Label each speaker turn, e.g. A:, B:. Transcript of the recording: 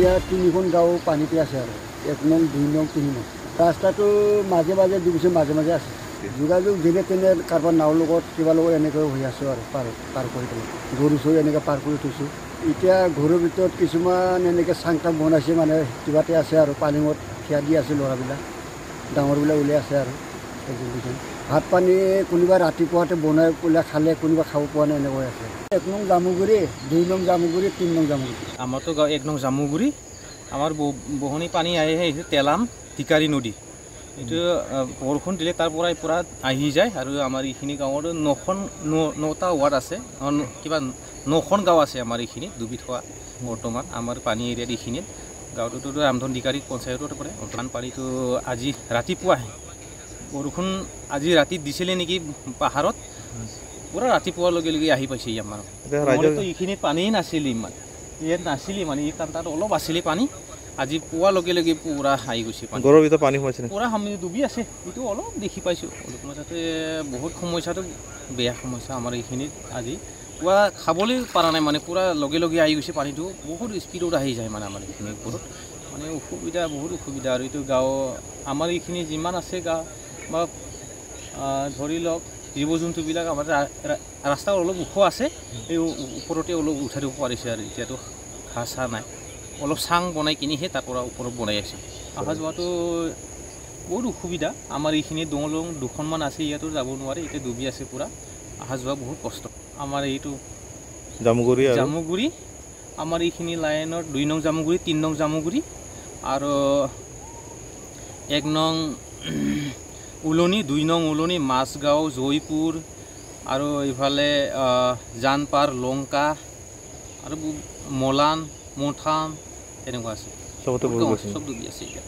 A: এতিয়া 3খন গাঁও পানীতে আছে আৰু 1 নং 2 নং 3 নং ৰাস্তাটো মাজে মাজে ডুবিছে মাজে মাজে আছে যোগাযোগ যেনে তেনে কাৰোবাৰ নাওৰ লগত কিবা লগত এনেকৈ হৈ আছোঁ আৰু পাৰ কৰি পেলাই গৰু চৰু এনেকৈ পাৰ কৰি থৈছোঁ এতিয়া ঘৰৰ ভিতৰত কিছুমান এনেকৈ চাংটাং বনাইছে মানে কিবাতে আছে আৰু পানীত থিয়া দি আছে ল'ৰাবিলাক ডাঙৰবিলাক ওলাই আছে আৰু ভাত পানী কোনোবা ৰাতিপুৱাতে বনাই পেলাই খালে কোনোবা খাব পোৱা নাই এনেকৈ আছে 1 নং জামুগুৰি 2 নং জামুগুৰি 3 নং জামুগুৰি
B: আমাৰতো গাঁও 1 নং জামুগুৰি আমাৰ বহনি পানী আহে তেলাম টিকাৰী নদী এইটো বৰষুণ দিলে তাৰ পৰাই পুৰা আহি যায় আৰু আমাৰ এইখিনি গাঁৱত 9টা ৱাৰ্ড আছে কিবা 9খন গাঁও আছে আমাৰ এইখিনি ডুবি থকা বৰ্তমান আমাৰ পানী এৰিয়াত এইখিনিত গাঁৱটোতো ৰামধন টিকাৰী পঞ্চায়তত পৰে বানপানীটো আজি ৰাতিপুৱা বৰষুণ আজি ৰাতি দিছিলে নেকি পাহাৰত পুৰা ৰাতিপুৱাৰ লগে লগে আহি পাইছে আমাৰ এইখিনিত পানী নাছিল ইমান ইয়াত নাছিল মানে এই কাণ্টাত অলপ আছিলে পানী আজি পুৱাৰ লগে লগে পুৰা আহি গৈছে
C: ঘৰৰ ভিতৰত পানী সোমাইছে
B: পুৰা সামৰি ডুবি আছে এইটো অলপ দেখি পাইছোঁ অলপ যাতে বহুত সমস্যাটো বেয়া সমস্যা আমাৰ এইখিনিত আজি পুৱা খাবলৈ পৰা নাই মানে পুৰা লগে লগে আহি গৈছে পানীটো বহুত স্পীডত আহি যায় মানে আমাৰ এইখিনিৰ ওপৰত মানে অসুবিধা বহুত অসুবিধা আৰু এইটো গাঁও আমাৰ এইখিনি যিমান আছে গাঁও বা ধৰি লওক জীৱ জন্তুবিলাক আমাৰ ৰাস্তা অলপ ওখ আছে এই ওপৰতে অলপ উঠাই দিব পাৰিছে আৰু এতিয়াতো ঘাঁহ চাহ নাই অলপ চাং বনাই কিনিহে তাৰ পৰা ওপৰত বনাই আছে অহা যোৱাটো বহুত অসুবিধা আমাৰ এইখিনি দলং 2খনমান আছে ইয়াতো যাব নোৱাৰে এতিয়া ডুবি আছে পুৰা অহা যোৱা বহুত কষ্ট আমাৰ এইটো জামুগুৰি আমাৰ এইখিনি লাইনত 2 নং জামুগুৰি 3 নং জামুগুৰি আৰু 1 নং উলনি 2 নং উলনি মাছগাঁও জয়পুৰ আৰু এইফালে জানপাৰ লংকা আৰু মলান মথাম এনেকুৱা আছে
C: চবতে
B: চব ডুবি আছে এতিয়া